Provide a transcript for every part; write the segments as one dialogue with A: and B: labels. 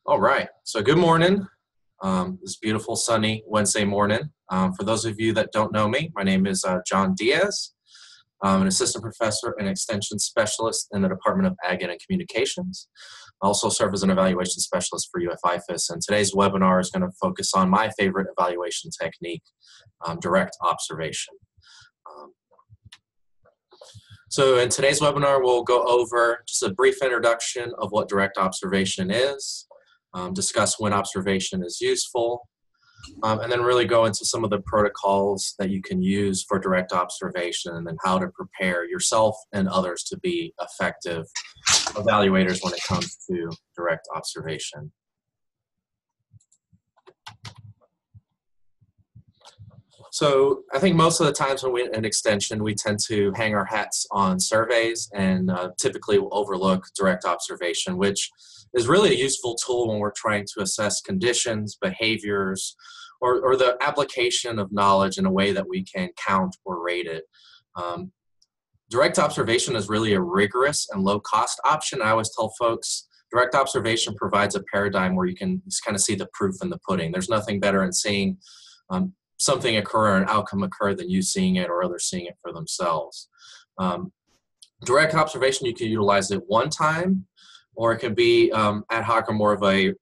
A: All right. So good morning. This beautiful sunny Wednesday morning. For those of you that don't know me, my name is John Diaz. I'm an assistant professor and extension specialist in the Department of Ag and Communications. I also serve as an evaluation specialist for UF-IFAS, and today's webinar is going to focus on my favorite evaluation technique, direct observation. So in today's webinar, we'll go over just a brief introduction of what direct observation is, discuss when observation is useful, and then really go into some of the protocols that you can use for direct observation and then how to prepare yourself and others to be effective evaluators when it comes to direct observation. So I think most of the times when we're in extension, we tend to hang our hats on surveys and typically will overlook direct observation, which is really a useful tool when we're trying to assess conditions, behaviors, or the application of knowledge in a way that we can count or rate it. Direct observation is really a rigorous and low-cost option. I always tell folks, direct observation provides a paradigm where you can just kind of see the proof in the pudding. There's nothing better in seeing something occur or an outcome occur than you seeing it or others seeing it for themselves. Direct observation, you can utilize it one time, or it can be ad hoc or more of a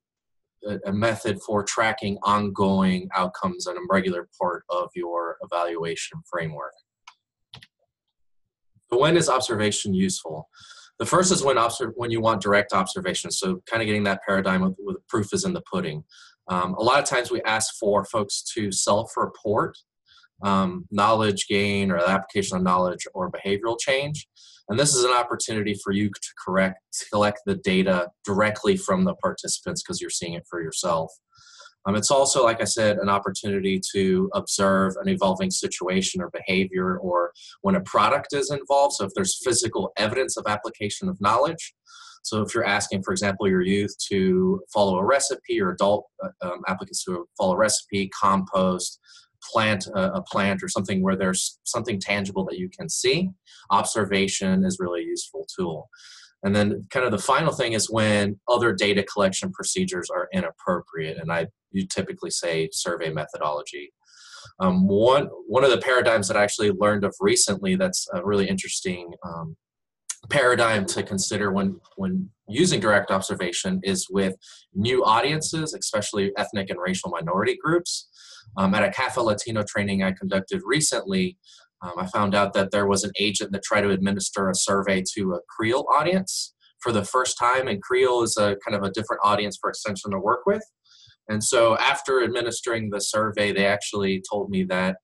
A: method for tracking ongoing outcomes and a regular part of your evaluation framework. So when is observation useful? The first is when you want direct observation, so kind of getting that paradigm with proof is in the pudding. A lot of times we ask for folks to self-report knowledge gain or the application of knowledge or behavioral change. And this is an opportunity for you to collect the data directly from the participants because you're seeing it for yourself. It's also, like I said, an opportunity to observe an evolving situation or behavior or when a product is involved. So if there's physical evidence of application of knowledge. So if you're asking, for example, your youth to follow a recipe or adult applicants to follow a recipe, compost, plant a plant or something where there's something tangible that you can see, observation is really a useful tool. And then kind of the final thing is when other data collection procedures are inappropriate, and you typically say survey methodology. One of the paradigms that I actually learned of recently that's a really interesting paradigm to consider when using direct observation is with new audiences, especially ethnic and racial minority groups. At a CAFA Latino training I conducted recently, I found out that there was an agent that tried to administer a survey to a Creole audience for the first time, and Creole is a kind of a different audience for extension to work with. And so after administering the survey, they actually told me that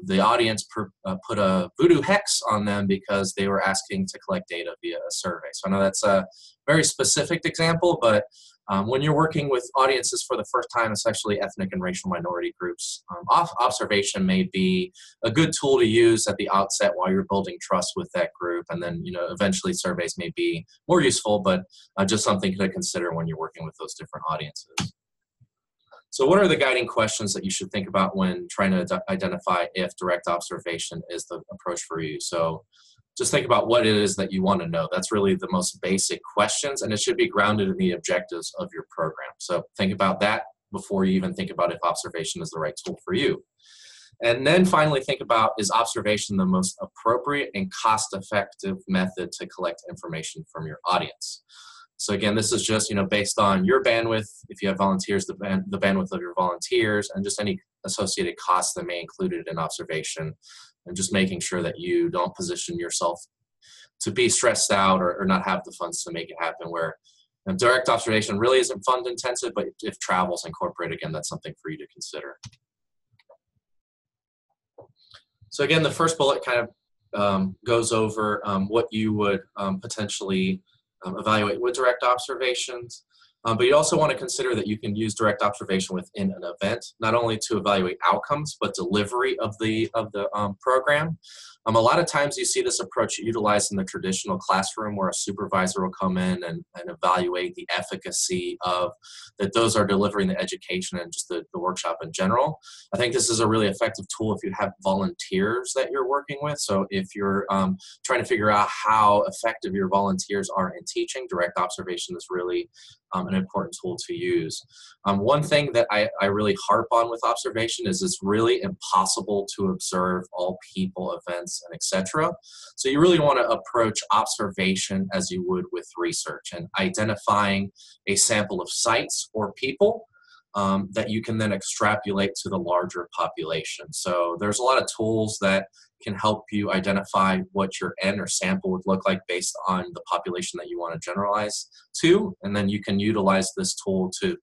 A: the audience put a voodoo hex on them because they were asking to collect data via a survey. So I know that's a very specific example, but when you're working with audiences for the first time, especially ethnic and racial minority groups, observation may be a good tool to use at the outset while you're building trust with that group. And then, eventually surveys may be more useful, but just something to consider when you're working with those different audiences. So what are the guiding questions that you should think about when trying to identify if direct observation is the approach for you? So just think about what it is that you want to know. That's really the most basic questions, and it should be grounded in the objectives of your program. So think about that before you even think about if observation is the right tool for you. And then finally think about, is observation the most appropriate and cost-effective method to collect information from your audience? So again, this is just based on your bandwidth, if you have volunteers, the bandwidth of your volunteers, and just any associated costs that may include it in observation, and just making sure that you don't position yourself to be stressed out or not have the funds to make it happen, where direct observation really isn't fund intensive, but if travel's incorporated, again, that's something for you to consider. So again, the first bullet kind of goes over what you would potentially evaluate with direct observations, but you also want to consider that you can use direct observation within an event, not only to evaluate outcomes, but delivery of the program. A lot of times you see this approach utilized in the traditional classroom where a supervisor will come in and evaluate the efficacy of that those are delivering the education and just the workshop in general. I think this is a really effective tool if you have volunteers that you're working with. So if you're trying to figure out how effective your volunteers are in teaching, direct observation is really an important tool to use. One thing that I really harp on with observation is it's really impossible to observe all people, events, and etc. So you really want to approach observation as you would with research and identifying a sample of sites or people that you can then extrapolate to the larger population. So there's a lot of tools that can help you identify what your N or sample would look like based on the population that you want to generalize to, and then you can utilize this tool to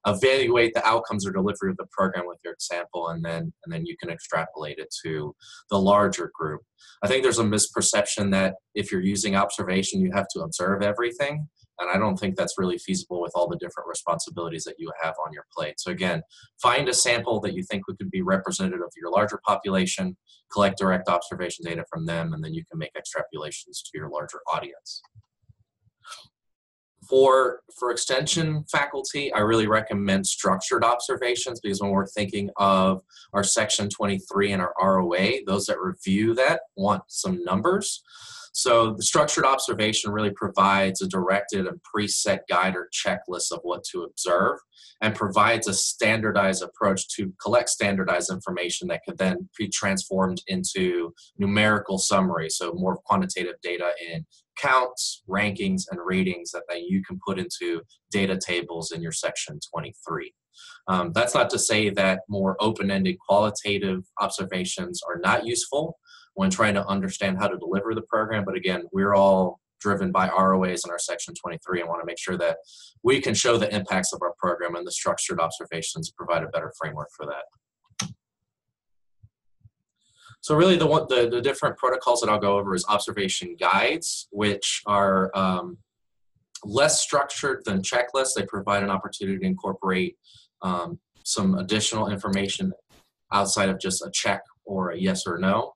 A: evaluate the outcomes or delivery of the program with your sample, and then you can extrapolate it to the larger group. I think there's a misperception that if you're using observation, you have to observe everything. And I don't think that's really feasible with all the different responsibilities that you have on your plate. So again, find a sample that you think could be representative of your larger population, collect direct observation data from them, and then you can make extrapolations to your larger audience. For extension faculty, I really recommend structured observations, because when we're thinking of our Section 23 and our ROA, those that review that want some numbers. So the structured observation really provides a directed and preset guide or checklist of what to observe, and provides a standardized approach to collect standardized information that could then be transformed into numerical summaries, so more quantitative data in counts, rankings, and ratings that you can put into data tables in your Section 23. That's not to say that more open-ended qualitative observations are not useful when trying to understand how to deliver the program. But again, we're all driven by ROAs in our Section 23 and want to make sure that we can show the impacts of our program, and the structured observations provide a better framework for that. So really the different protocols that I'll go over is observation guides, which are less structured than checklists. They provide an opportunity to incorporate some additional information outside of just a check or a yes or no.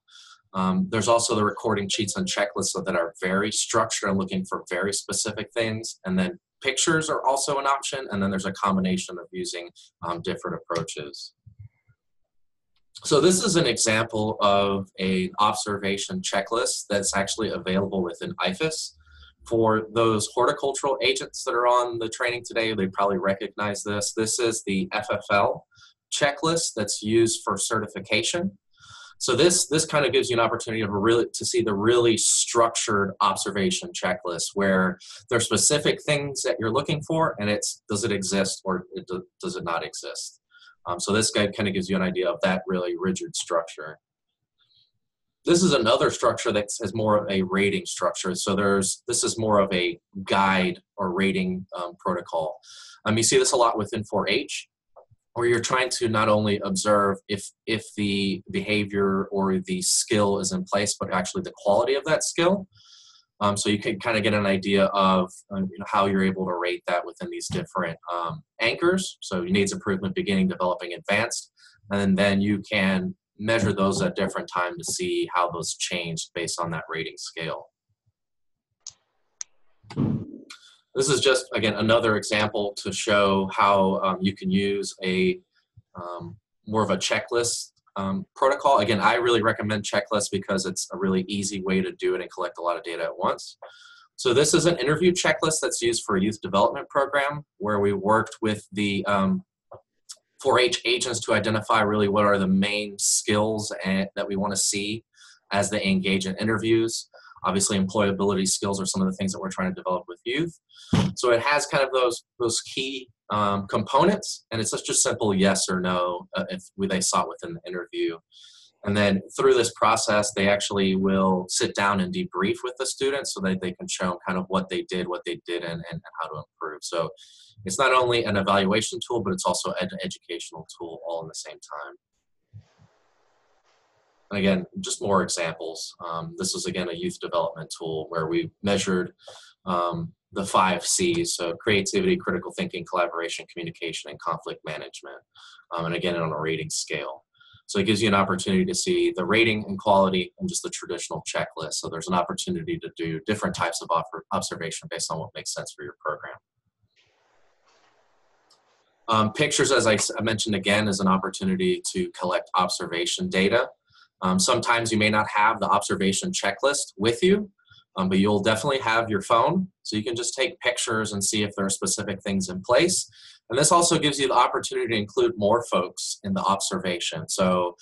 A: There's also the recording cheats and checklists that are very structured and looking for very specific things. And then pictures are also an option. And then there's a combination of using different approaches. So this is an example of an observation checklist that's actually available within IFAS. For those horticultural agents that are on the training today, they probably recognize this. This is the FFL checklist that's used for certification. So this kind of gives you an opportunity to see the really structured observation checklist, where there are specific things that you're looking for, and does it exist or does it not exist? So this guide kind of gives you an idea of that really rigid structure. This is another structure that has more of a rating structure. So this is more of a guide or rating protocol. You see this a lot within 4-H, where you're trying to not only observe if the behavior or the skill is in place, but actually the quality of that skill. So you can kind of get an idea of how you're able to rate that within these different anchors. So needs improvement, beginning, developing, advanced, and then you can measure those at different times to see how those changed based on that rating scale. This is just, again, another example to show how you can use a more of a checklist protocol. Again, I really recommend checklists because it's a really easy way to do it and collect a lot of data at once. So this is an interview checklist that's used for a youth development program, where we worked with the 4-H agents to identify really what are the main skills that we want to see as they engage in interviews. Obviously, employability skills are some of the things that we're trying to develop with youth. So it has kind of those key components, and it's just simple yes or no if they saw it within the interview. And then through this process, they actually will sit down and debrief with the students so that they can show kind of what they did, what they didn't, and how to improve. So it's not only an evaluation tool, but it's also an educational tool all in the same time. And again, just more examples. This is, again, a youth development tool where we measured the 5 C's, so creativity, critical thinking, collaboration, communication, and conflict management. And again, on a rating scale. So it gives you an opportunity to see the rating and quality and just the traditional checklist. So there's an opportunity to do different types of observation based on what makes sense for your program. Pictures, as I mentioned again, is an opportunity to collect observation data. Sometimes you may not have the observation checklist with you, but you'll definitely have your phone, so you can just take pictures and see if there are specific things in place. And this also gives you the opportunity to include more folks in the observation. So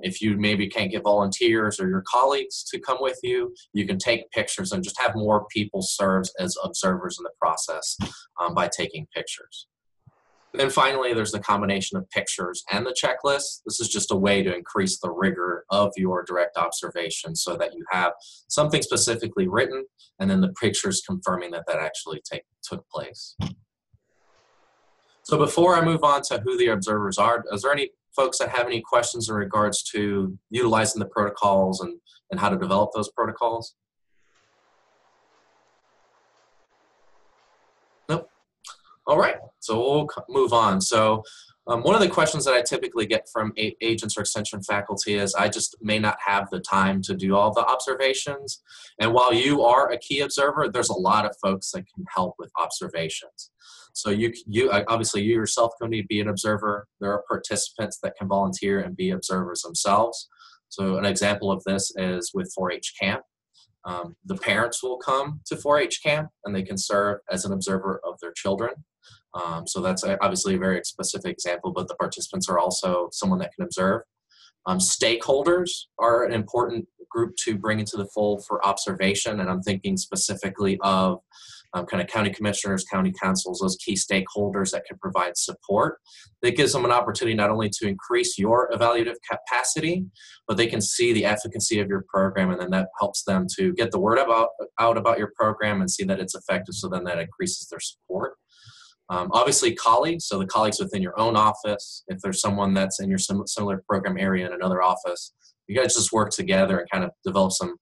A: if you maybe can't get volunteers or your colleagues to come with you, you can take pictures and just have more people serve as observers in the process by taking pictures. And then finally, there's the combination of pictures and the checklist. This is just a way to increase the rigor of your direct observation so that you have something specifically written and then the pictures confirming that that actually took place. So before I move on to who the observers are, is there any folks that have any questions in regards to utilizing the protocols and how to develop those protocols? Nope. All right, so we'll move on. So one of the questions that I typically get from agents or extension faculty is, I just may not have the time to do all the observations. And while you are a key observer, there's a lot of folks that can help with observations. So you obviously you yourself can be an observer. There are participants that can volunteer and be observers themselves. So an example of this is with 4-H camp. The parents will come to 4-H camp and they can serve as an observer of their children. So that's obviously a very specific example, but the participants are also someone that can observe. Stakeholders are an important group to bring into the fold for observation, and I'm thinking specifically of kind of county commissioners, county councils, those key stakeholders that can provide support. That gives them an opportunity not only to increase your evaluative capacity, but they can see the efficacy of your program, and then that helps them to get the word out about your program and see that it's effective, so then that increases their support. Obviously colleagues, so the colleagues within your own office, if there's someone that's in your similar program area in another office, you guys just work together and kind of develop some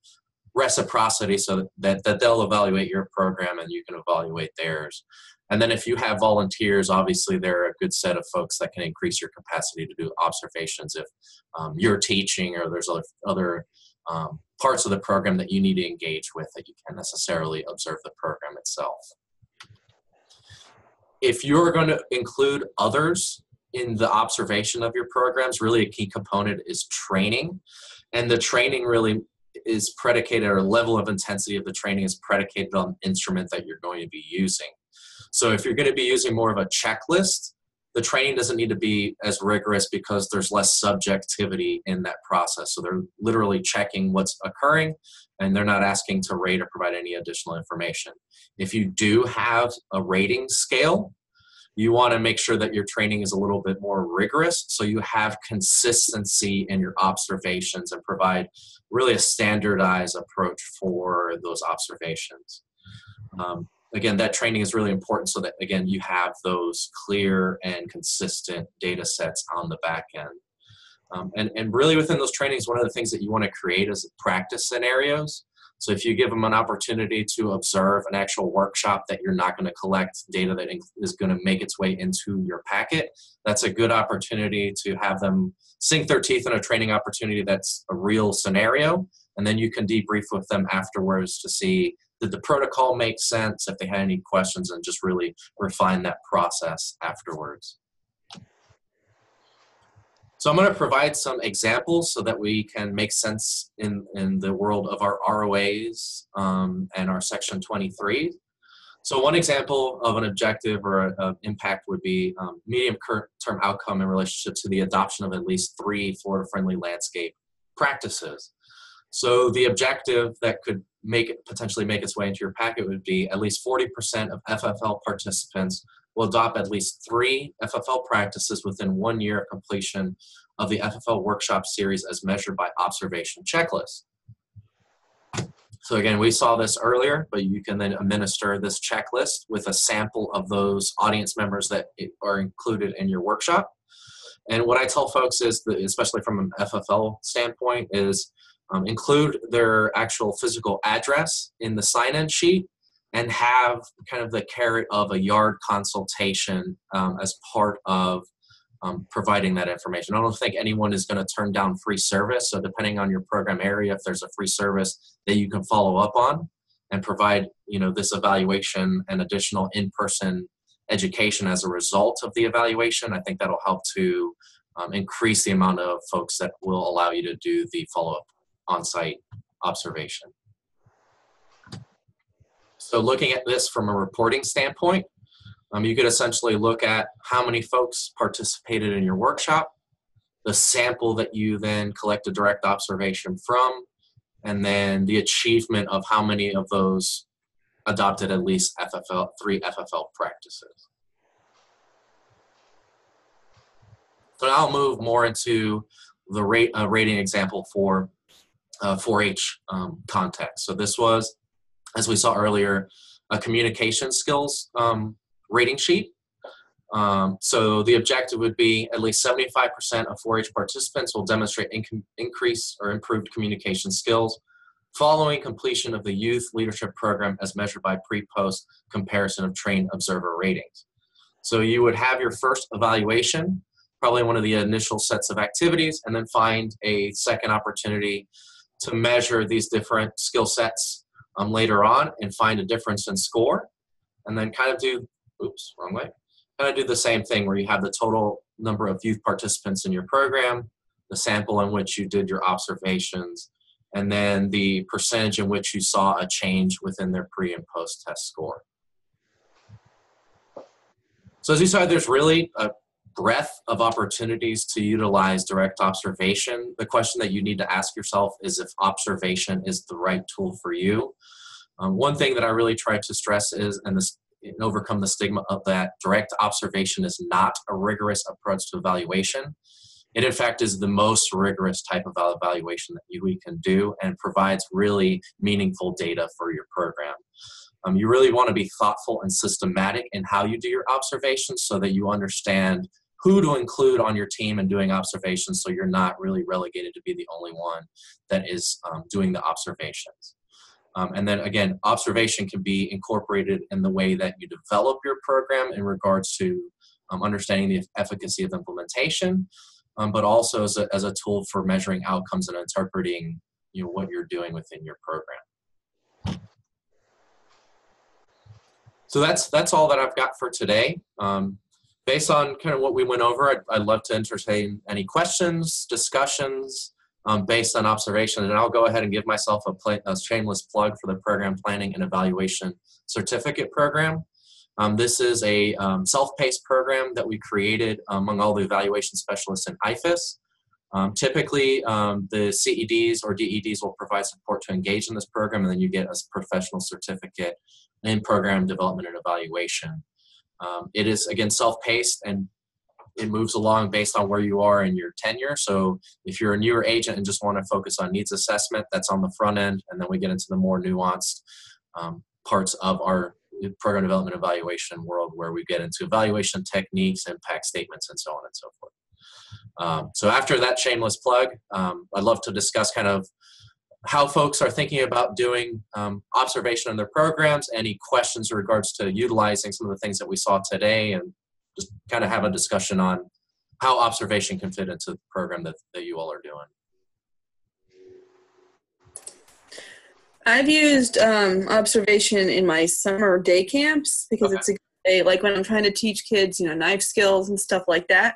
A: reciprocity so that they'll evaluate your program and you can evaluate theirs. And then if you have volunteers, obviously they're a good set of folks that can increase your capacity to do observations if you're teaching or there's other parts of the program that you need to engage with that you can't necessarily observe the program itself. If you're going to include others in the observation of your programs, really a key component is training. And the training really is predicated, or level of intensity of the training is predicated on the instrument that you're going to be using. So if you're going to be using more of a checklist, the training doesn't need to be as rigorous because there's less subjectivity in that process. So they're literally checking what's occurring and they're not asking to rate or provide any additional information. If you do have a rating scale, you want to make sure that your training is a little bit more rigorous so you have consistency in your observations and provide really a standardized approach for those observations. Again, that training is really important so that, again, you have those clear and consistent data sets on the back end. And really within those trainings, one of the things that you want to create is practice scenarios. So if you give them an opportunity to observe an actual workshop that you're not going to collect data that is going to make its way into your packet, that's a good opportunity to have them sink their teeth in a training opportunity that's a real scenario. And then you can debrief with them afterwards to see, did the protocol make sense, if they had any questions, and just really refine that process afterwards. So I'm going to provide some examples so that we can make sense in the world of our ROAs and our Section 23. So one example of an objective or an impact would be medium-term outcome in relationship to the adoption of at least 3 Florida-friendly landscape practices. So the objective that could potentially make its way into your packet would be at least 40% of FFL participants will adopt at least 3 FFL practices within 1 year of completion of the FFL workshop series as measured by observation checklist. So again, we saw this earlier, but you can then administer this checklist with a sample of those audience members that are included in your workshop. And what I tell folks is, that, especially from an FFL standpoint, is include their actual physical address in the sign-in sheet and have kind of the carrot of a yard consultation as part of providing that information. I don't think anyone is going to turn down free service. So depending on your program area, if there's a free service that you can follow up on and provide, this evaluation and additional in-person education as a result of the evaluation, I think that'll help to increase the amount of folks that will allow you to do the follow-up on-site observation. So looking at this from a reporting standpoint, you could essentially look at how many folks participated in your workshop, the sample that you then collect a direct observation from, and then the achievement of how many of those adopted at least three FFL practices. So now I'll move more into the rating example for 4-H context. So this was, as we saw earlier, a communication skills rating sheet. So the objective would be at least 75% of 4-H participants will demonstrate increased or improved communication skills following completion of the youth leadership program as measured by pre-post comparison of trained observer ratings. So you would have your first evaluation, probably one of the initial sets of activities, and then find a second opportunity to measure these different skill sets later on and find a difference in score, and then kind of do, kind of do the same thing where you have the total number of youth participants in your program, the sample in which you did your observations, and then the percentage in which you saw a change within their pre and post test score. So as you saw, there's really a breadth of opportunities to utilize direct observation. The question that you need to ask yourself is if observation is the right tool for you. One thing that I really try to stress is, and overcome the stigma of that, direct observation is not a rigorous approach to evaluation. It, in fact, is the most rigorous type of evaluation that we can do and provides really meaningful data for your program. You really want to be thoughtful and systematic in how you do your observations so that you understand who to include on your team and doing observations, so you're not really relegated to be the only one that is doing the observations. And then again, observation can be incorporated in the way that you develop your program in regards to understanding the efficacy of implementation, but also as a tool for measuring outcomes and interpreting what you're doing within your program. So that's all that I've got for today. Based on kind of what we went over, I'd love to entertain any questions, discussions based on observation, and I'll go ahead and give myself a shameless plug for the Program Planning and Evaluation Certificate Program. This is a self-paced program that we created among all the evaluation specialists in IFAS. Typically, the CEDs or DEDs will provide support to engage in this program, and then you get a professional certificate in program development and evaluation. It is, again, self-paced, and it moves along based on where you are in your tenure. So if you're a newer agent and just want to focus on needs assessment, that's on the front end, and then we get into the more nuanced parts of our program development evaluation world, where we get into evaluation techniques, impact statements, and so on and so forth. So after that shameless plug, I'd love to discuss kind of how folks are thinking about doing observation in their programs, any questions in regards to utilizing some of the things that we saw today, and just kind of have a discussion on how observation can fit into the program that you all are doing.
B: I've used observation in my summer day camps because it's a good day, like when I'm trying to teach kids, knife skills and stuff like that.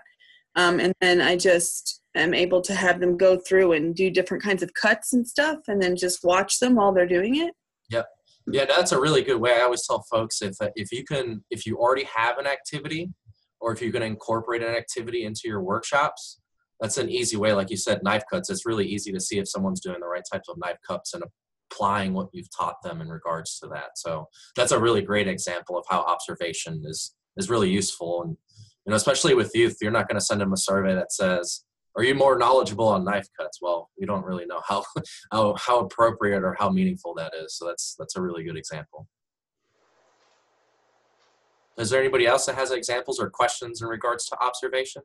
B: And then I just am able to have them go through and do different kinds of cuts and stuff, and then just watch them while they're doing it.
A: Yep. Yeah, that's a really good way. I always tell folks if you already have an activity, or if you can incorporate an activity into your workshops, that's an easy way. Like you said, knife cuts. It's really easy to see if someone's doing the right types of knife cuts and applying what you've taught them in regards to that. So that's a really great example of how observation is really useful. And especially with youth, you're not going to send them a survey that says, "Are you more knowledgeable on knife cuts?" Well, we don't really know how appropriate or how meaningful that is. So that's a really good example. Is there anybody else that has examples or questions in regards to observation?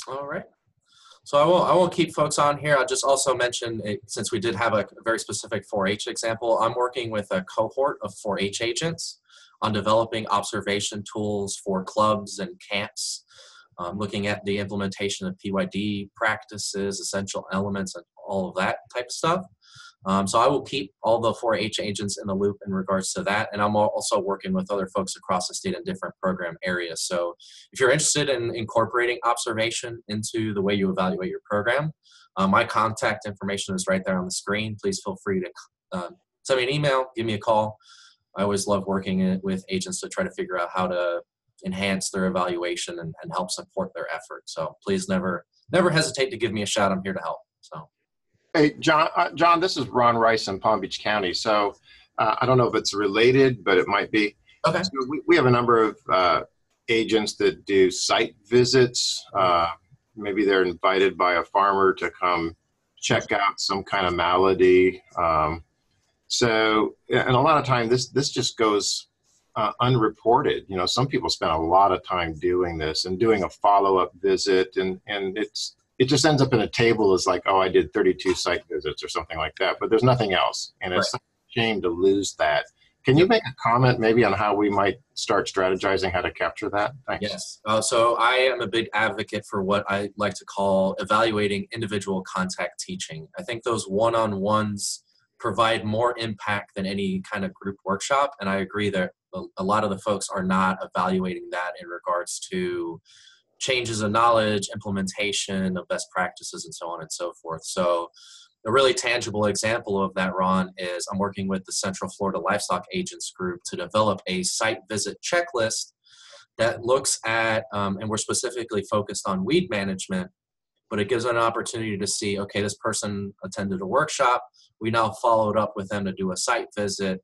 A: All right. So I won't keep folks on here. I'll just also mention, since we did have a very specific 4-H example, I'm working with a cohort of 4-H agents on developing observation tools for clubs and camps, looking at the implementation of PYD practices, essential elements, and all of that type of stuff. So I will keep all the 4-H agents in the loop in regards to that. And I'm also working with other folks across the state in different program areas. So if you're interested in incorporating observation into the way you evaluate your program, my contact information is right there on the screen. Please feel free to send me an email, give me a call. I always love working with agents to try to figure out how to enhance their evaluation and help support their effort. So please never hesitate to give me a shout. I'm here to help. So.
C: Hey, John, this is Ron Rice in Palm Beach County. So I don't know if it's related, but it might be.
A: Okay.
C: So we have a number of agents that do site visits. Maybe they're invited by a farmer to come check out some kind of malady. So, and a lot of time this just goes unreported. You know, some people spend a lot of time doing this and doing a follow-up visit, and it just ends up in a table as like, oh, I did 32 site visits or something like that, but there's nothing else. And it's a shame to lose that. Can you make a comment maybe on how we might start strategizing how to capture that? Thanks.
A: Yes. So I am a big advocate for what I like to call evaluating individual contact teaching. I think those one-on-ones provide more impact than any kind of group workshop. And I agree that a lot of the folks are not evaluating that in regards to changes of knowledge, implementation of best practices, and so on and so forth. So a really tangible example of that, Ron, is I'm working with the Central Florida Livestock Agents Group to develop a site visit checklist that looks at, and we're specifically focused on weed management, but it gives an opportunity to see, okay, this person attended a workshop. We now followed up with them to do a site visit.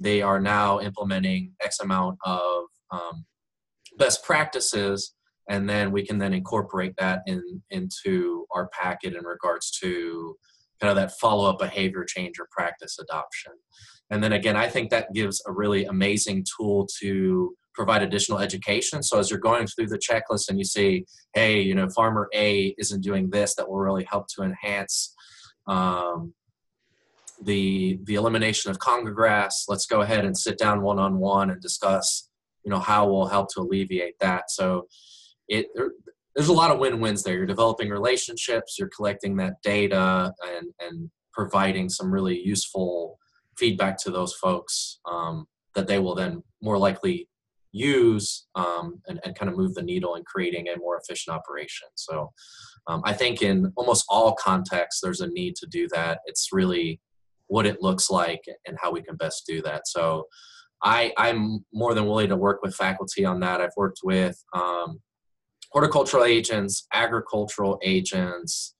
A: They are now implementing X amount of best practices, and then we can then incorporate that into our packet in regards to kind of that follow-up behavior change or practice adoption. And then again, I think that gives a really amazing tool to provide additional education. So as you're going through the checklist and you see, hey, you know, farmer A isn't doing this, that will really help to enhance the elimination of Congo grass. Let's go ahead and sit down one-on-one and discuss, you know, how we'll help to alleviate that. So there's a lot of win-wins there. You're developing relationships, you're collecting that data, and providing some really useful feedback to those folks that they will then more likely use and kind of move the needle in creating a more efficient operation. So I think in almost all contexts, there's a need to do that. It's really what it looks like and how we can best do that. So I'm more than willing to work with faculty on that. I've worked with horticultural agents, agricultural agents,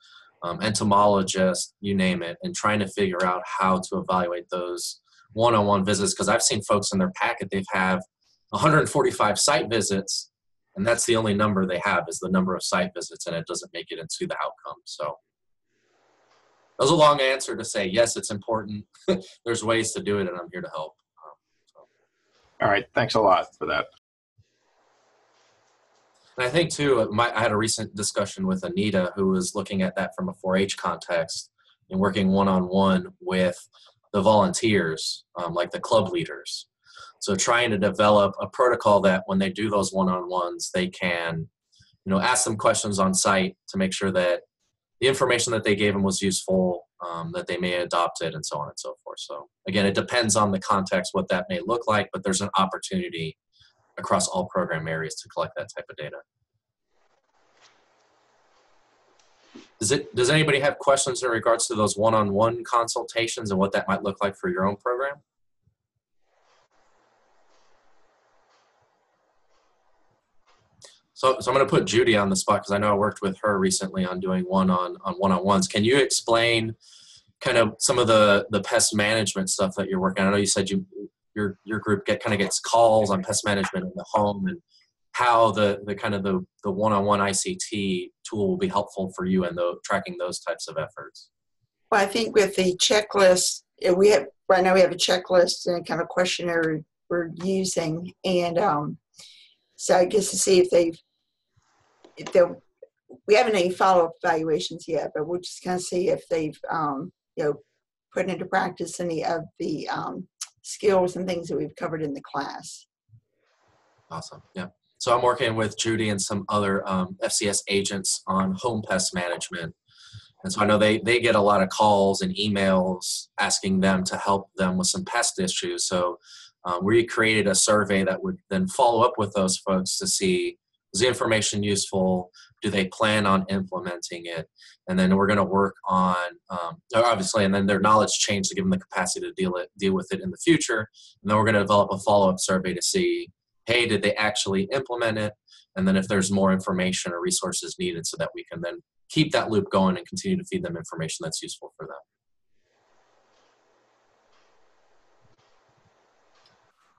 A: entomologists, you name it, and trying to figure out how to evaluate those one-on-one visits. Because I've seen folks in their packet, they've have 145 site visits, and that's the only number they have is the number of site visits, and it doesn't make it into the outcome. So that was a long answer to say, yes, it's important. There's ways to do it, and I'm here to help.
C: All right. Thanks a lot for that.
A: And I think, too, I had a recent discussion with Anita, who was looking at that from a 4-H context and working one-on-one with the volunteers, like the club leaders. So trying to develop a protocol that when they do those one-on-ones, they can, you know, ask them questions on site to make sure that the information that they gave them was useful, that they may adopt it, and so on and so forth. So again, it depends on the context, what that may look like, but there's an opportunity across all program areas to collect that type of data. Does anybody have questions in regards to those one-on-one consultations and what that might look like for your own program? So I'm going to put Judy on the spot because I know I worked with her recently on doing one-on-ones. Can you explain kind of some of the pest management stuff that you're working on? I know you said your group gets calls on pest management in the home, and how the one-on-one ICT tool will be helpful for you in tracking those types of efforts.
D: Well, I think with the checklist, right now we have a checklist and a kind of questionnaire we're using, and so I guess to see if we haven't any follow-up evaluations yet, but we'll just kind of see if they've, put into practice any of the skills and things that we've covered in the class.
A: Awesome. Yeah. So I'm working with Judy and some other FCS agents on home pest management. And so I know they get a lot of calls and emails asking them to help them with some pest issues. So we created a survey that would then follow up with those folks to see, is the information useful? Do they plan on implementing it? And then we're going to work on, obviously, and then their knowledge change to give them the capacity to deal with it in the future. And then we're going to develop a follow-up survey to see, hey, did they actually implement it? And then if there's more information or resources needed so that we can then keep that loop going and continue to feed them information that's useful for them.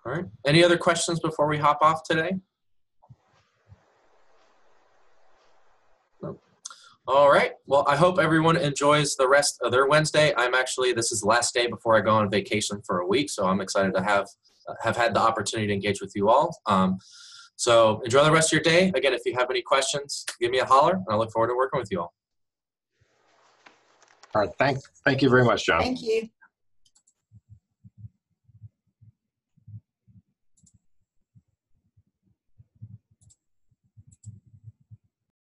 A: All right. Any other questions before we hop off today? No. All right. Well, I hope everyone enjoys the rest of their Wednesday. This is the last day before I go on vacation for a week, so I'm excited to have had the opportunity to engage with you all. So enjoy the rest of your day. Again, if you have any questions, give me a holler, and I look forward to working with you all.
C: All right. Thank you very much, John.
D: Thank you.